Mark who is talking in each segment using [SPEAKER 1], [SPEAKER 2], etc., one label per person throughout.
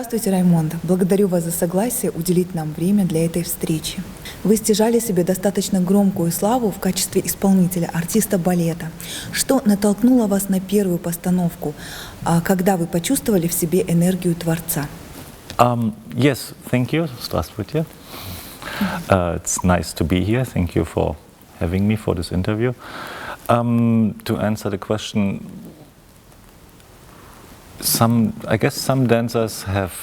[SPEAKER 1] Здравствуйте, Раймондо. Благодарю вас за согласие уделить нам время для этой встречи. Вы стяжали себе достаточно громкую славу в качестве исполнителя, артиста балета. Что натолкнуло вас на первую постановку, когда вы почувствовали в себе энергию Творца?
[SPEAKER 2] Yes, thank you. Здравствуйте. It's nice to be here. Thank you for having me for this interview. To answer the question, I guess some dancers have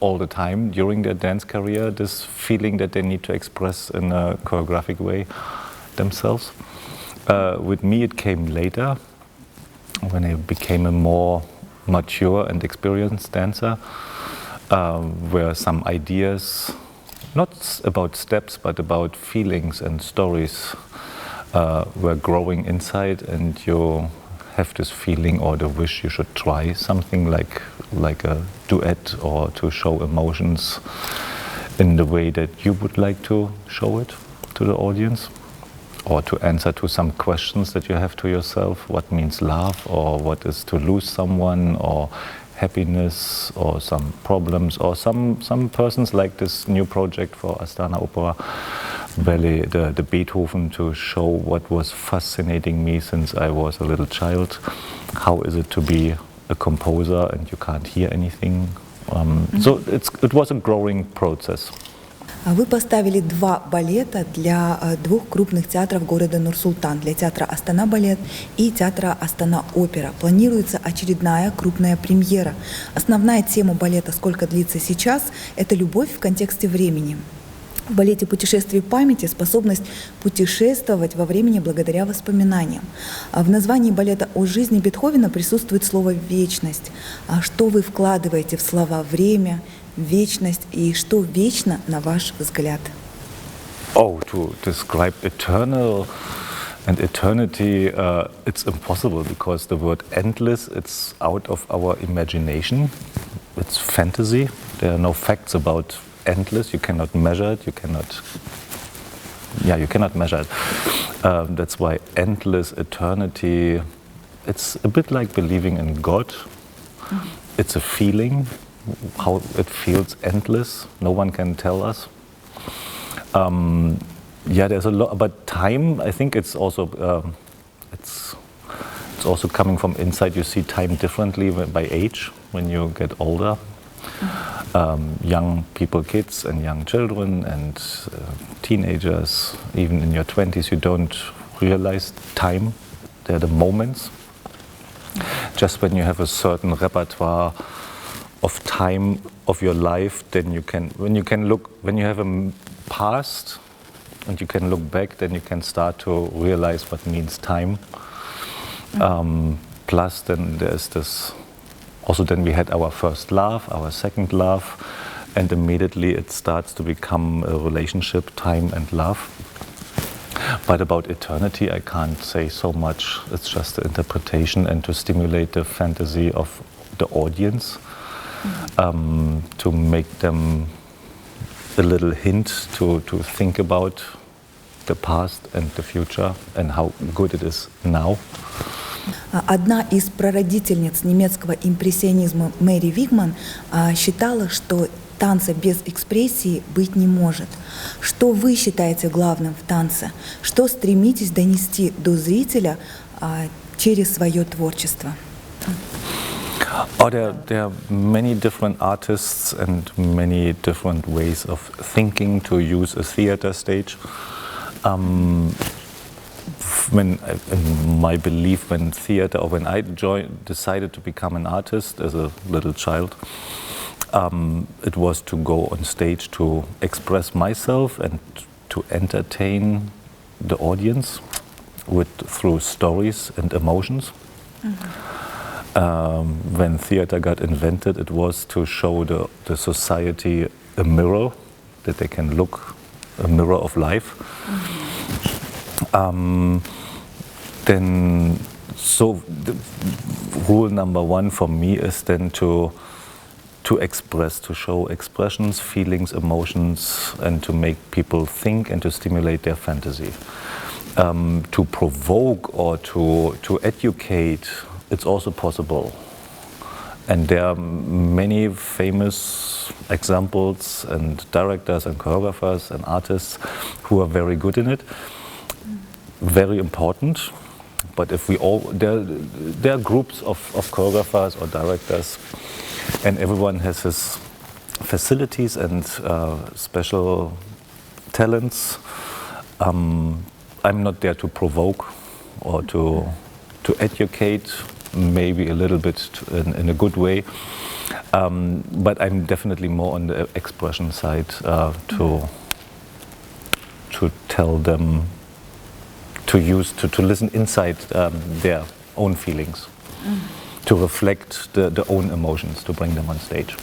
[SPEAKER 2] all the time during their dance career this feeling that they need to express in a choreographic way themselves. With me it came later, when I became a more mature and experienced dancer, where some ideas, not about steps but about feelings and stories, were growing inside, and you have this feeling or the wish you should try something like a duet, or to show emotions in the way that you would like to show it to the audience, or to answer to some questions that you have to yourself. What means love, or what is to lose someone, or happiness, or some problems, or some persons like this new project for Astana Opera Ballet, the Bethoven, to show what was fascinating me since I was a little child. How is it to be a composer and you can't hear anything? So it was a growing process.
[SPEAKER 1] Вы поставили 2 балета для 2 крупных театров города Нур-Султан, для театра Астана Балет и театра Астана Опера. Планируется очередная крупная премьера. Основная тема балета «Сколько длится сейчас» — это любовь в контексте времени. В балете «Путешествие памяти» способность путешествовать во времени благодаря воспоминаниям. В названии балета о жизни Бетховена присутствует слово «вечность». Что вы вкладываете в слова «время», «вечность» и что вечно, на ваш взгляд?
[SPEAKER 2] To describe eternal and eternity, it's impossible, because the word endless, it's out of our imagination. It's fantasy. There are no facts about endless. You cannot measure it. You cannot measure it. That's why endless eternity, it's a bit like believing in God. It's a feeling, how it feels endless. No one can tell us. There's a lot, but time, I think it's also it's also coming from inside. You see time differently by age when you get older. Young people, kids and young children and teenagers, even in your 20s, you don't realize time. They're the moments. Just when you have a certain repertoire of time of your life, then when you have a past and you can look back, then you can start to realize what means time. Plus then there's this, also then we had our first love, our second love, and immediately it starts to become a relationship, time and love. But about eternity I can't say so much. It's just the interpretation and to stimulate the fantasy of the audience. To make them a little hint to think about the past and the future and how good it is now.
[SPEAKER 1] Одна из прародительниц немецкого импрессионизма Мэри Вигман считала, что танца без экспрессии быть не может. Что вы считаете главным в танце? Что стремитесь донести до зрителя через свое творчество?
[SPEAKER 2] There are many different artists and many different ways of thinking to use a theater stage. In my belief, when I decided to become an artist as a little child, it was to go on stage to express myself and to entertain the audience through stories and emotions. When theater got invented, it was to show the society a mirror, that they can look, a mirror of life. So the rule number 1 for me is then to express, to show expressions, feelings, emotions, and to make people think and to stimulate their fantasy. To provoke or to educate, it's also possible. And there are many famous examples and directors and choreographers and artists who are very good in it, very important. But if we all, there are groups of choreographers or directors, and everyone has his facilities and special talents. I'm not there to provoke or to educate, maybe a little bit in a good way, but I'm definitely more on the expression side to tell them to listen inside their own feelings, to reflect the own emotions, to bring them on stage.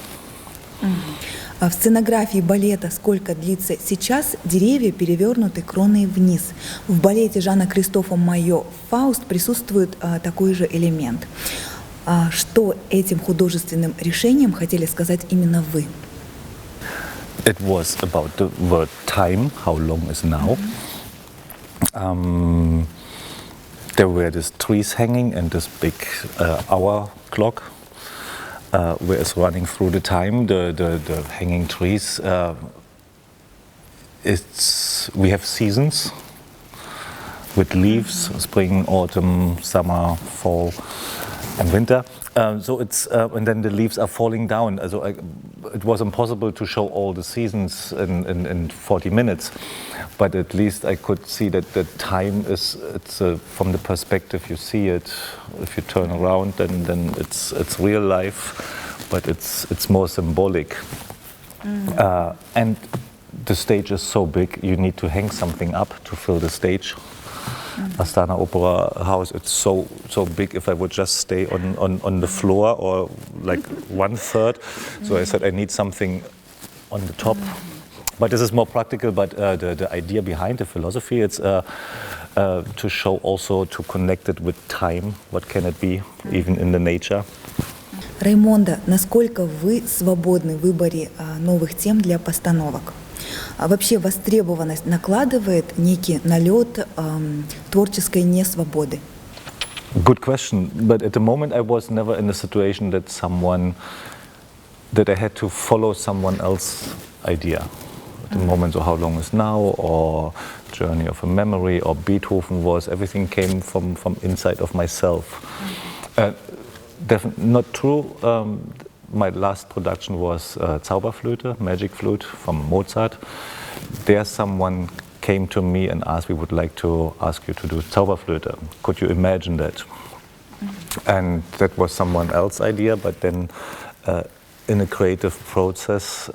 [SPEAKER 1] В сценографии балета «Сколько длится сейчас» деревья перевернуты кроной вниз. В балете Жана Кристофа «Майо» «Фауст» присутствует такой же элемент. Что этим художественным решением хотели сказать именно вы?
[SPEAKER 2] It was about the word time, how long is now. There were these trees hanging and this big hour clock. Where it's running through the time, the hanging trees. We have seasons with leaves: spring, autumn, summer, fall, and winter. So it's and then the leaves are falling down. So it was impossible to show all the seasons in 40 minutes, but at least I could see that the time is. It's from the perspective you see it. If you turn around, then it's real life, but it's more symbolic. And the stage is so big, you need to hang something up to fill the stage. Astana Opera House, it's so big. If I would just stay on the floor or like 1/3, so I said I need something on the top. But this is more practical. But the idea behind the philosophy, it's to show also, to connect it with time. What can it be, even in the nature?
[SPEAKER 1] Раймондо, насколько вы свободны в выборе новых тем для постановок? Вообще востребованность накладывает некий налет творческой несвободы?
[SPEAKER 2] Good question. But at the moment I was never in a situation that I had to follow someone else's idea. At the moment, so how long is now, or Journey of a Memory, or Beethoven everything came from inside of myself. Not true. My last production was Zauberflöte, Magic Flute from Mozart. There someone came to me and asked, we would like to ask you to do Zauberflöte. Could you imagine that? And that was someone else's idea, but then in a creative process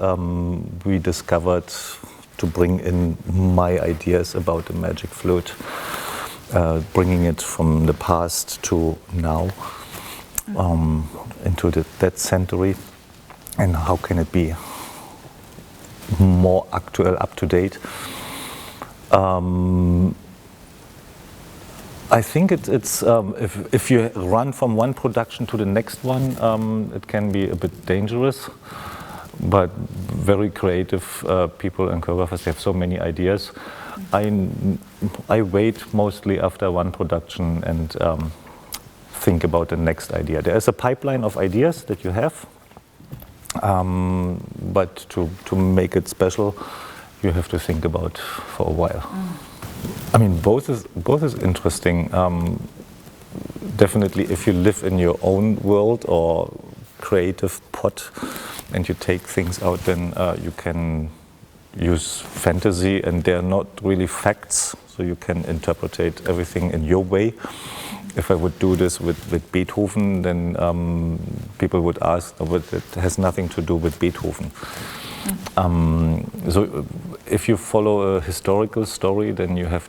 [SPEAKER 2] we discovered to bring in my ideas about the Magic Flute, bringing it from the past to now. Into that century, and how can it be more actual, up to date? I think it's if you run from one production to the next one, it can be a bit dangerous. But very creative people and choreographers have so many ideas. I wait mostly after one production and think about the next idea. There is a pipeline of ideas that you have, but to make it special, you have to think about for a while. I mean, both is interesting. Definitely, if you live in your own world or creative pot, and you take things out, then you can use fantasy, and they're not really facts, so you can interpret everything in your way. If I would do this with Beethoven, then people would ask, oh, but it has nothing to do with Beethoven. So if you follow a historical story, then you have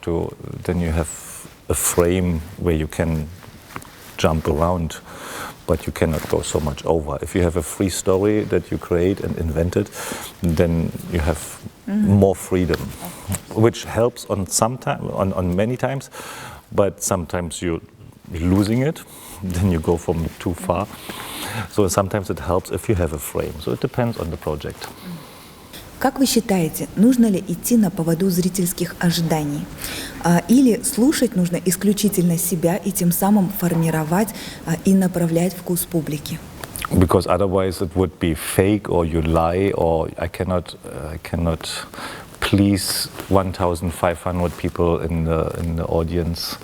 [SPEAKER 2] a frame where you can jump around, but you cannot go so much over. If you have a free story that you create and invent it, then you have more freedom, which helps on many times, but sometimes you're losing it, then you go from too far. So sometimes it helps if you have a frame. So it depends on the project.
[SPEAKER 1] Как вы считаете, нужно ли идти на поводу зрительских ожиданий? Или слушать нужно исключительно себя и тем самым формировать и направлять вкус публики?
[SPEAKER 2] because otherwise it would be fake, or you lie, or I cannot please 1,500 people in the audience.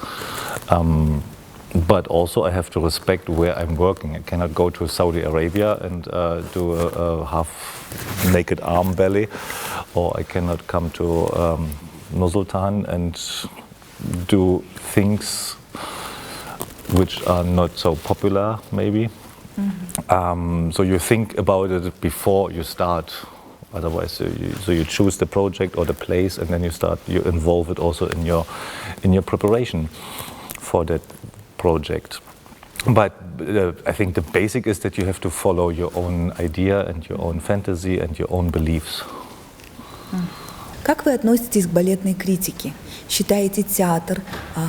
[SPEAKER 2] But also I have to respect where I'm working. I cannot go to Saudi Arabia and do a half-naked arm ballet, or I cannot come to Nur-Sultan and do things which are not so popular, maybe. So you think about it before you start. Otherwise, so you choose the project or the place, and then you involve it also in your preparation for that project. But I think the basic is that you have to follow your own idea and your own fantasy and your own beliefs.
[SPEAKER 1] Как вы относитесь к балетной критике? Считаете, театр,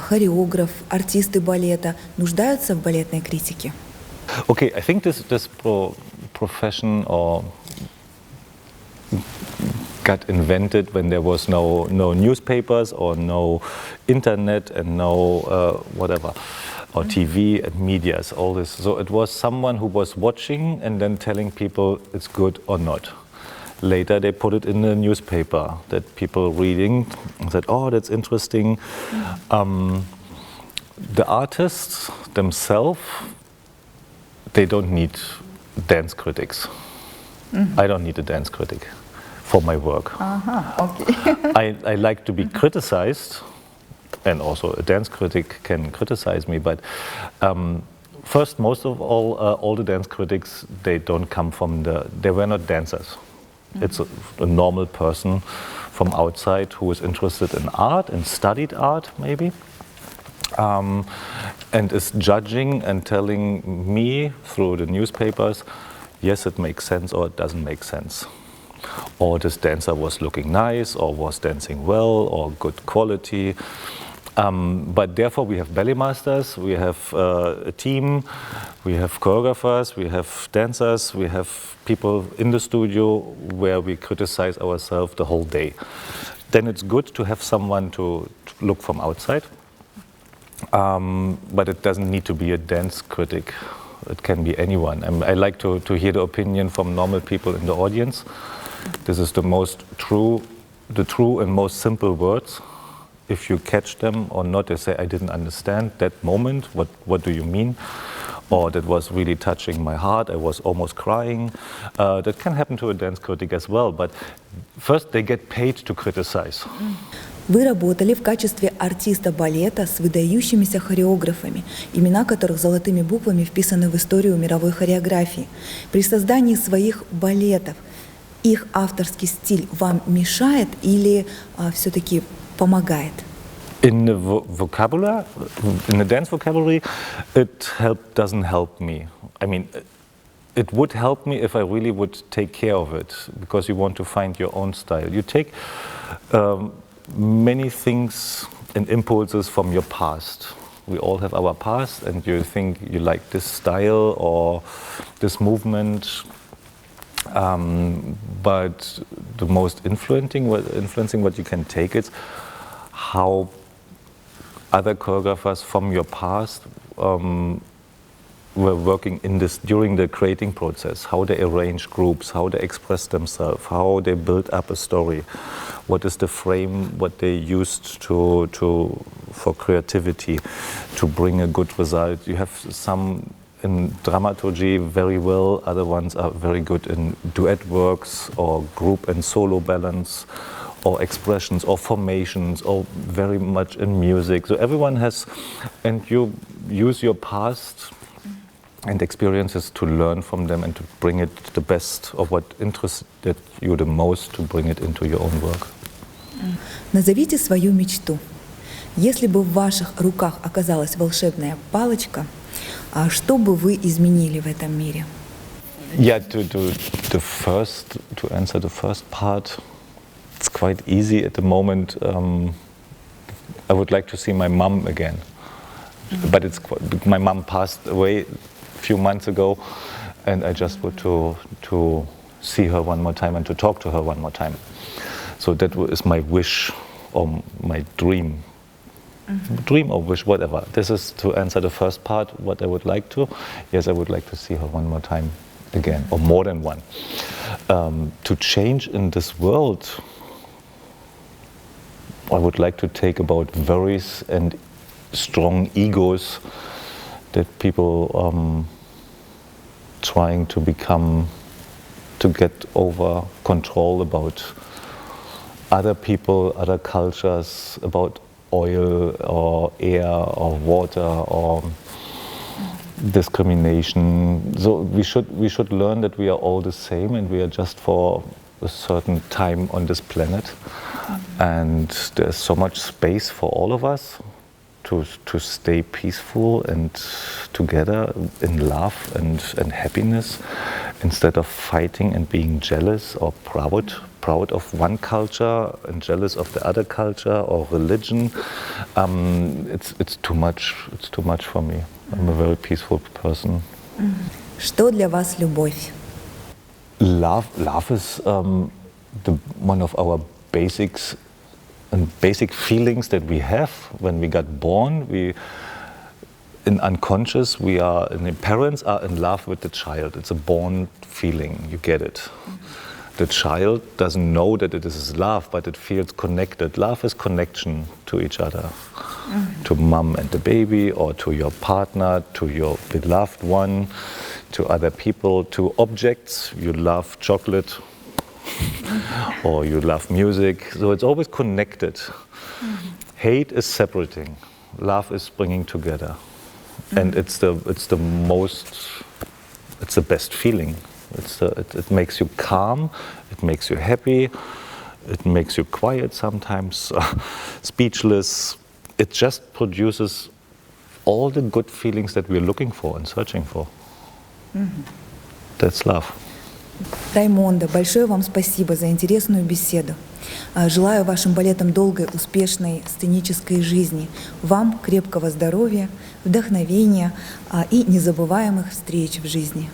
[SPEAKER 1] хореограф, артисты балета нуждаются в балетной критике?
[SPEAKER 2] Okay, I think this profession got invented when there was no newspapers or no internet and no whatever, or TV and medias, all this. So it was someone who was watching and then telling people it's good or not. Later they put it in the newspaper that people reading said, oh, that's interesting. The artists themselves, they don't need dance critics. I don't need a dance critic for my work.
[SPEAKER 1] Okay.
[SPEAKER 2] I like to be criticized, and also a dance critic can criticize me, but first, most of all the dance critics, they don't come they were not dancers. It's a normal person from outside who is interested in art and studied art, maybe, and is judging and telling me through the newspapers, yes, it makes sense or it doesn't make sense. Or this dancer was looking nice, or was dancing well, or good quality. But therefore we have balletmeisters, we have a team, we have choreographers, we have dancers, we have people in the studio where we criticize ourselves the whole day. Then it's good to have someone to look from outside, but it doesn't need to be a dance critic. It can be anyone. I like to hear the opinion from normal people in the audience. This is the true and most simple words. If you catch them or not, they say, I didn't understand that moment, what do you mean? Or that was really touching my heart, I was almost crying. That can happen to a dance critic as well, but first they get paid to criticize.
[SPEAKER 1] Вы работали в качестве артиста балета с выдающимися хореографами, имена которых золотыми буквами вписаны в историю мировой хореографии. При создании своих балетов их авторский стиль вам мешает или все-таки помогает?
[SPEAKER 2] In the dance vocabulary, it doesn't help me. I mean, it would help me if I really would take care of it, because you want to find your own style. You take many things and impulses from your past. We all have our past, and you think you like this style or this movement. But the most influencing what you can take is how other choreographers from your past were working during the creating process, how they arrange groups, how they express themselves, how they build up a story, what is the frame, what they used for creativity to bring a good result. You have some in dramaturgy very well, other ones are very good in duet works or group and solo balance or expressions or formations or very much in music. So everyone has, and you use your past and experiences to learn from them and to bring it the best of what interested you the most to bring it into your own work.
[SPEAKER 1] Назовите свою мечту. Если бы в ваших руках оказалась волшебная палочка, что бы вы изменили в этом мире?
[SPEAKER 2] Yeah, to answer the first part, it's quite easy at the moment. I would like to see my mom again, but my mom passed away a few months ago, and I just want to see her one more time and to talk to her one more time. So that is my wish or my dream. Dream or wish, whatever. This is to answer the first part, what I would like to. Yes, I would like to see her one more time. again, or more than one. To change in this world, I would like to take about worries and strong egos that people trying to get over control about other people, other cultures, about oil or air or water or discrimination. So we should learn that we are all the same and we are just for a certain time on this planet. And there's so much space for all of us to stay peaceful and together in love and happiness, instead of fighting and being jealous or proud of one culture and jealous of the other culture or religion. It's too much. It's too much for me. I'm a very peaceful person.
[SPEAKER 1] Что для вас любовь?
[SPEAKER 2] Love is one of our basics and basic feelings that we have when we got born. In unconscious, parents are in love with the child. It's a born feeling. You get it. The child doesn't know that it is love, but it feels connected. Love is connection to each other, to mom and the baby, or to your partner, to your beloved one, to other people, to objects. You love chocolate, or you love music. So it's always connected. Hate is separating. Love is bringing together, and it's the best feeling. It makes you calm, it makes you happy, it makes you quiet sometimes, speechless. It just produces all the good feelings that we're looking for and searching for. That's love.
[SPEAKER 1] Раймондо, большое вам спасибо за интересную беседу. Желаю вашим балетам долгой, успешной сценической жизни, вам крепкого здоровья, вдохновения и незабываемых встреч в жизни.